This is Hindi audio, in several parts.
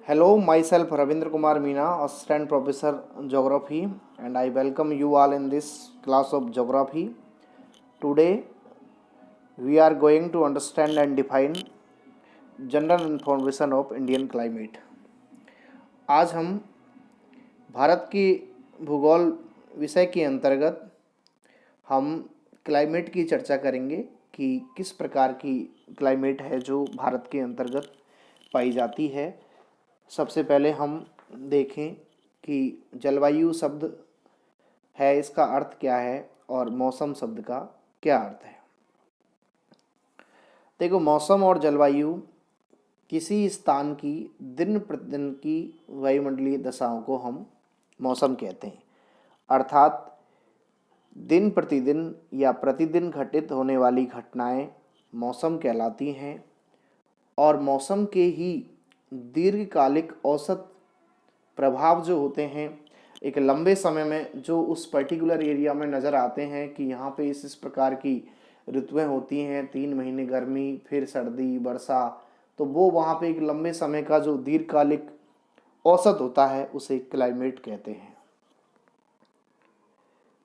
Hello, myself Ravindra Kumar Meena, Assistant Professor Geography, and I welcome you all in this class of Geography. Today, we are going to understand and define general information of Indian climate. आज हम भारत की भूगोल विषय के अंतर्गत हम क्लाइमेट की चर्चा करेंगे कि किस प्रकार की क्लाइमेट है जो भारत के अंतर्गत पाई जाती है। सबसे पहले हम देखें कि जलवायु शब्द है, इसका अर्थ क्या है और मौसम शब्द का क्या अर्थ है। देखो, मौसम और जलवायु किसी स्थान की दिन प्रतिदिन की वायुमंडलीय दशाओं को हम मौसम कहते हैं। अर्थात दिन प्रतिदिन या प्रतिदिन घटित होने वाली घटनाएं मौसम कहलाती हैं और मौसम के ही दीर्घकालिक औसत प्रभाव जो होते हैं एक लंबे समय में जो उस पर्टिकुलर एरिया में नज़र आते हैं कि यहाँ पे इस प्रकार की ऋतुएं होती हैं, 3 महीने गर्मी, फिर सर्दी, वर्षा, तो वो वहाँ पे एक लंबे समय का जो दीर्घकालिक औसत होता है उसे क्लाइमेट कहते हैं।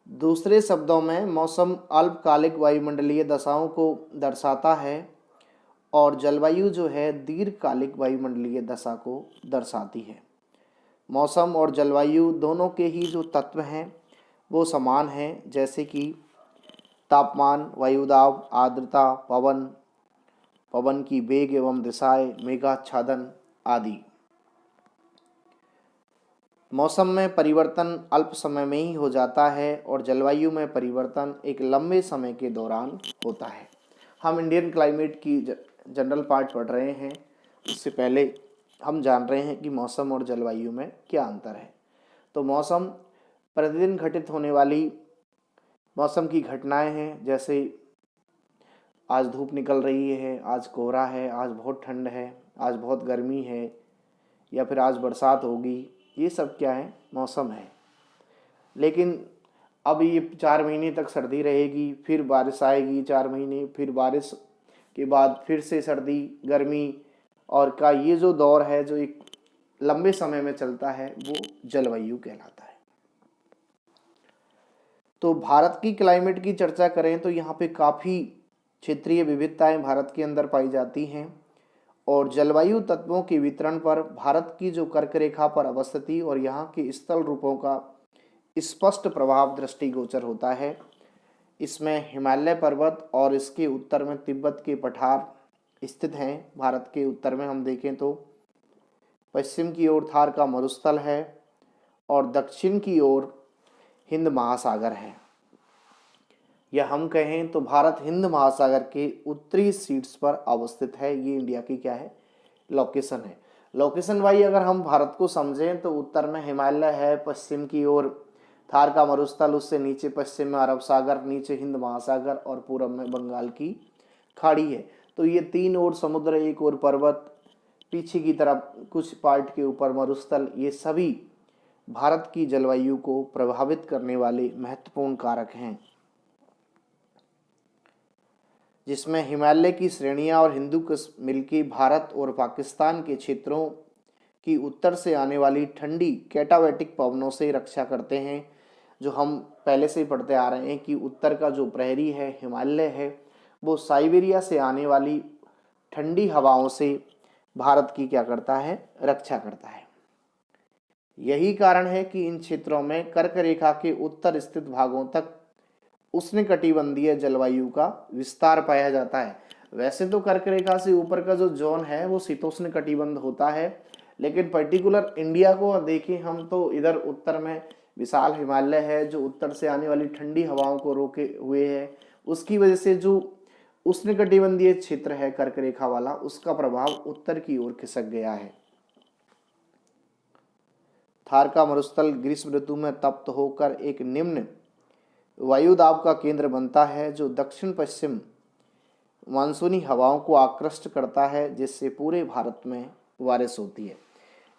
दूसरे शब्दों में मौसम अल्पकालिक वायुमंडलीय दशाओं को दर्शाता है और जलवायु जो है दीर्घकालिक वायुमंडलीय दशा को दर्शाती है। मौसम और जलवायु दोनों के ही जो तत्व हैं वो समान हैं, जैसे कि तापमान, वायुदाब, आर्द्रता, पवन की वेग एवं दिशाएं, मेघाच्छादन आदि। मौसम में परिवर्तन अल्प समय में ही हो जाता है और जलवायु में परिवर्तन एक लंबे समय के दौरान होता है। हम इंडियन क्लाइमेट की जनरल पार्ट पढ़ रहे हैं, उससे पहले हम जान रहे हैं कि मौसम और जलवायु में क्या अंतर है। तो मौसम प्रतिदिन घटित होने वाली मौसम की घटनाएं हैं, जैसे आज धूप निकल रही है, आज कोहरा है, आज बहुत ठंड है, आज बहुत गर्मी है, या फिर आज बरसात होगी। ये सब क्या है? मौसम है। लेकिन अब ये 4 महीने तक सर्दी रहेगी, फिर बारिश आएगी 4 महीने, फिर बारिश के बाद फिर से सर्दी, गर्मी, और का ये जो दौर है जो एक लंबे समय में चलता है वो जलवायु कहलाता है। तो भारत की क्लाइमेट की चर्चा करें तो यहाँ पे काफ़ी क्षेत्रीय विविधताएं भारत के अंदर पाई जाती हैं और जलवायु तत्वों के वितरण पर भारत की जो कर्क रेखा पर अवस्थिति और यहाँ के स्थल रूपों का स्पष्ट प्रभाव दृष्टिगोचर होता है। इसमें हिमालय पर्वत और इसके उत्तर में तिब्बत के पठार स्थित हैं। भारत के उत्तर में हम देखें तो पश्चिम की ओर थार का मरुस्थल है और दक्षिण की ओर हिंद महासागर है। या हम कहें तो भारत हिंद महासागर के उत्तरी सीट्स पर अवस्थित है। ये इंडिया की क्या है? लोकेशन है। लोकेशन वाई अगर हम भारत को समझें तो उत्तर में हिमालय है, पश्चिम की ओर थार का मरुस्थल, उससे नीचे पश्चिम में अरब सागर, नीचे हिंद महासागर और पूरब में बंगाल की खाड़ी है। तो ये 3 ओर समुद्र, एक ओर पर्वत, पीछे की तरफ कुछ पार्ट के ऊपर मरुस्थल, ये सभी भारत की जलवायु को प्रभावित करने वाले महत्वपूर्ण कारक हैं, जिसमें हिमालय की श्रेणियां और हिंदू कुश मिलकर भारत और पाकिस्तान के क्षेत्रों की उत्तर से आने वाली ठंडी कैटावेटिक पवनों से रक्षा करते हैं। जो हम पहले से पढ़ते आ रहे हैं कि उत्तर का जो प्रहरी है, हिमालय है, वो साइबेरिया से आने वाली ठंडी हवाओं से भारत की क्या करता है? रक्षा करता है। यही कारण है कि इन क्षेत्रों में कर्क रेखा के उत्तर स्थित भागों तक उष्णकटिबंधीय जलवायु का विस्तार पाया जाता है। वैसे तो कर्क रेखा से ऊपर का जो जोन है वो शीतोष्ण कटिबंध होता है, लेकिन पर्टिकुलर इंडिया को देखें हम तो इधर उत्तर में विशाल हिमालय है जो उत्तर से आने वाली ठंडी हवाओं को रोके हुए है। उसकी वजह से जो उष्णकटिबंधीय क्षेत्र है कर्क रेखा वाला, उसका प्रभाव उत्तर की ओर खिसक गया है। थार का मरुस्थल ग्रीष्म ऋतु में तप्त होकर एक निम्न वायुदाब का केंद्र बनता है जो दक्षिण पश्चिम मानसूनी हवाओं को आकृष्ट करता है, जिससे पूरे भारत में बारिश होती है।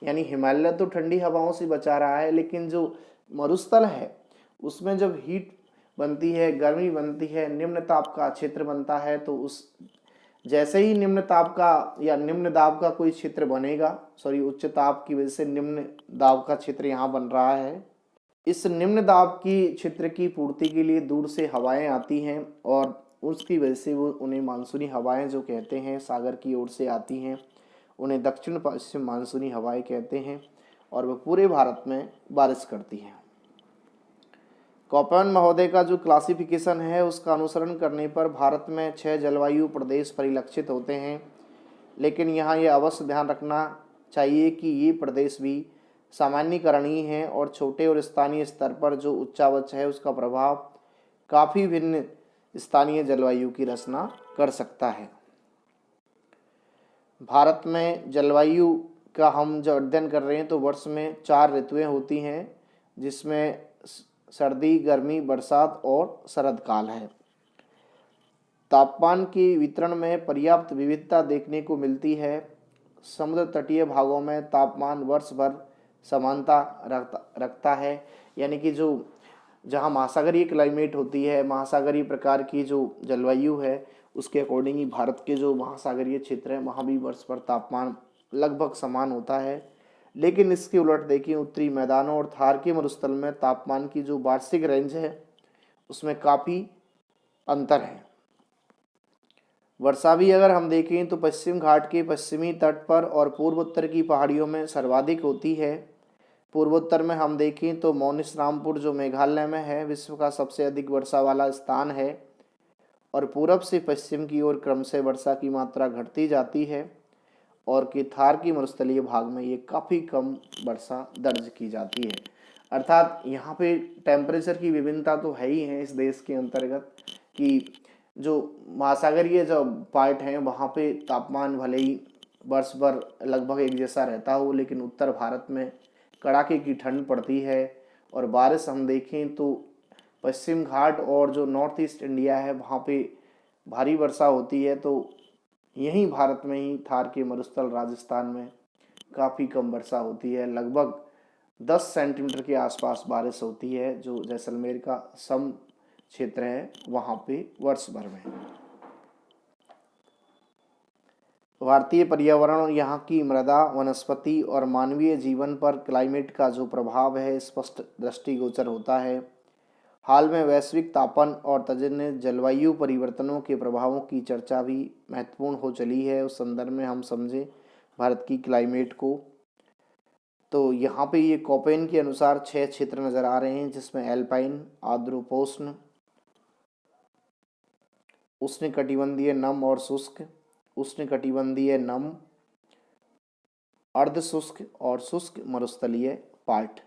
यानी हिमालय तो ठंडी हवाओं से बचा रहा है, लेकिन जो मरुस्थल है उसमें जब हीट बनती है, गर्मी बनती है, निम्न ताप का क्षेत्र बनता है, तो उस जैसे ही निम्न ताप का या निम्न दाब का कोई क्षेत्र बनेगा, उच्च ताप की वजह से निम्न दाब का क्षेत्र यहाँ बन रहा है। इस निम्न दाब की क्षेत्र की पूर्ति के लिए दूर से हवाएं आती हैं और उसकी वजह से वो उन्हें मानसूनी हवाएं जो कहते हैं सागर की ओर से आती हैं, उन्हें दक्षिण पश्चिम मानसूनी हवाएं कहते हैं और वह पूरे भारत में बारिश करती हैं। कोपेन महोदय का जो क्लासिफिकेशन है उसका अनुसरण करने पर भारत में 6 जलवायु प्रदेश परिलक्षित होते हैं, लेकिन यहाँ यह अवश्य ध्यान रखना चाहिए कि ये प्रदेश भी सामान्यकरणीय हैं और छोटे और स्थानीय स्तर पर जो उच्चावच है उसका प्रभाव काफ़ी भिन्न स्थानीय जलवायु की रचना कर सकता है। भारत में जलवायु का हम जो अध्ययन कर रहे हैं तो वर्ष में 4 ऋतुएं होती हैं, जिसमें सर्दी, गर्मी, बरसात और शरद काल है। तापमान के वितरण में पर्याप्त विविधता देखने को मिलती है। समुद्र तटीय भागों में तापमान वर्ष भर समानता रखता है, यानी कि जो जहाँ महासागरीय क्लाइमेट होती है, महासागरीय प्रकार की जो जलवायु है उसके अकॉर्डिंग ही भारत के जो महासागरीय क्षेत्र हैं वहाँ भी वर्ष भर तापमान लगभग समान होता है। लेकिन इसके उलट देखिए उत्तरी मैदानों और थार के मरुस्थल में तापमान की जो वार्षिक रेंज है उसमें काफ़ी अंतर है। वर्षा भी अगर हम देखें तो पश्चिम घाट के पश्चिमी तट पर और पूर्वोत्तर की पहाड़ियों में सर्वाधिक होती है। पूर्वोत्तर में हम देखें तो मौनिसरामपुर जो मेघालय में है विश्व का सबसे अधिक वर्षा वाला स्थान है और पूरब से पश्चिम की ओर क्रमशः वर्षा की मात्रा घटती जाती है और कि थार की मरुस्थलीय भाग में ये काफ़ी कम वर्षा दर्ज की जाती है। अर्थात यहाँ पे टेम्परेचर की विभिन्नता तो है ही है इस देश के अंतर्गत कि जो महासागरीय जो पार्ट हैं वहाँ पे तापमान भले ही वर्ष भर लगभग एक जैसा रहता हो, लेकिन उत्तर भारत में कड़ाके की ठंड पड़ती है और बारिश हम देखें तो पश्चिम घाट और जो नॉर्थ ईस्ट इंडिया है वहाँ पे भारी वर्षा होती है। तो यहीं भारत में ही थार के मरुस्थल राजस्थान में काफ़ी कम वर्षा होती है, लगभग 10 सेंटीमीटर के आसपास बारिश होती है जो जैसलमेर का सम क्षेत्र है वहाँ पे वर्ष भर में। भारतीय पर्यावरण और यहाँ की मृदा, वनस्पति और मानवीय जीवन पर क्लाइमेट का जो प्रभाव है स्पष्ट दृष्टिगोचर होता है। हाल में वैश्विक तापन और तजन्य जलवायु परिवर्तनों के प्रभावों की चर्चा भी महत्वपूर्ण हो चली है। उस संदर्भ में हम समझें भारत की क्लाइमेट को तो यहाँ पे ये कोपेन के अनुसार 6 क्षेत्र नज़र आ रहे हैं, जिसमें एल्पाइन, आर्द्रोपोष्ण, उष्णकटिबंधीय नम और शुष्क, उष्णकटिबंधीय नम, अर्ध शुष्क और शुष्क मरुस्थलीय पार्ट।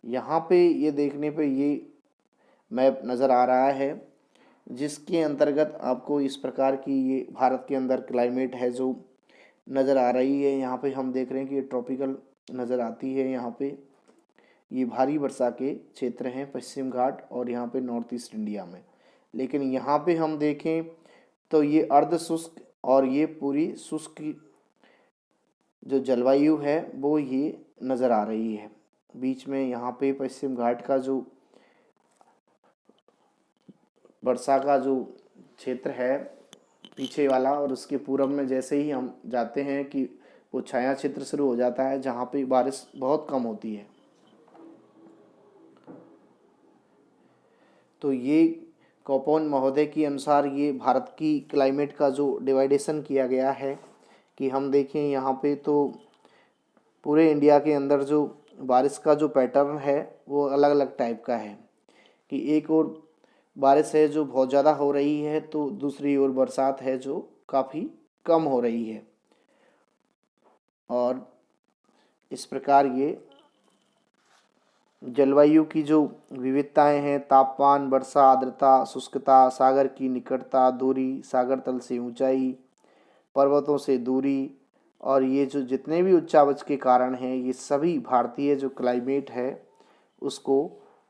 यहाँ पे ये देखने पे ये मैप नज़र आ रहा है जिसके अंतर्गत आपको इस प्रकार की ये भारत के अंदर क्लाइमेट है जो नज़र आ रही है। यहाँ पे हम देख रहे हैं कि ये ट्रॉपिकल नज़र आती है। यहाँ पे ये भारी वर्षा के क्षेत्र हैं पश्चिम घाट और यहाँ पे नॉर्थ ईस्ट इंडिया में। लेकिन यहाँ पे हम देखें तो ये अर्ध शुष्क और ये पूरी शुष्क जो जलवायु है वो ये नज़र आ रही है। बीच में यहाँ पे पश्चिम घाट का जो वर्षा का जो क्षेत्र है पीछे वाला और उसके पूरब में जैसे ही हम जाते हैं कि वो छाया क्षेत्र शुरू हो जाता है जहाँ पे बारिश बहुत कम होती है। तो ये कोपेन महोदय के अनुसार ये भारत की क्लाइमेट का जो डिवाइडेशन किया गया है कि हम देखें यहाँ पे तो पूरे इंडिया के अंदर जो बारिश का जो पैटर्न है वो अलग अलग टाइप का है कि एक और बारिश है जो बहुत ज़्यादा हो रही है तो दूसरी ओर बरसात है जो काफ़ी कम हो रही है। और इस प्रकार ये जलवायु की जो विविधताएं हैं तापमान, वर्षा, आर्द्रता, शुष्कता, सागर की निकटता, दूरी, सागर तल से ऊंचाई, पर्वतों से दूरी और ये जो जितने भी उच्चावच के कारण हैं ये सभी भारतीय जो क्लाइमेट है उसको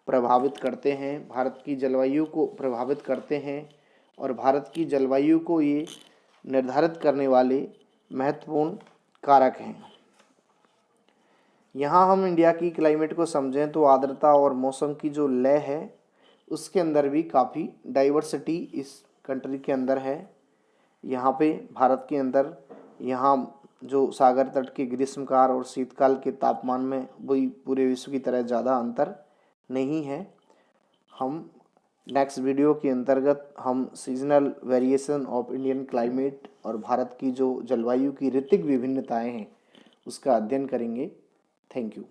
प्रभावित करते हैं, भारत की जलवायु को प्रभावित करते हैं और भारत की जलवायु को ये निर्धारित करने वाले महत्वपूर्ण कारक हैं। यहाँ हम इंडिया की क्लाइमेट को समझें तो आर्द्रता और मौसम की जो लय है उसके अंदर भी काफ़ी डाइवर्सिटी इस कंट्री के अंदर है। यहाँ पे भारत के अंदर यहाँ जो सागर तट के ग्रीष्मकाल और शीतकाल के तापमान में वही पूरे विश्व की तरह ज़्यादा अंतर नहीं है। हम नेक्स्ट वीडियो के अंतर्गत हम seasonal variation of Indian climate और भारत की जो जलवायु की ऋतुक विभिन्नताएं हैं उसका अध्ययन करेंगे। Thank you.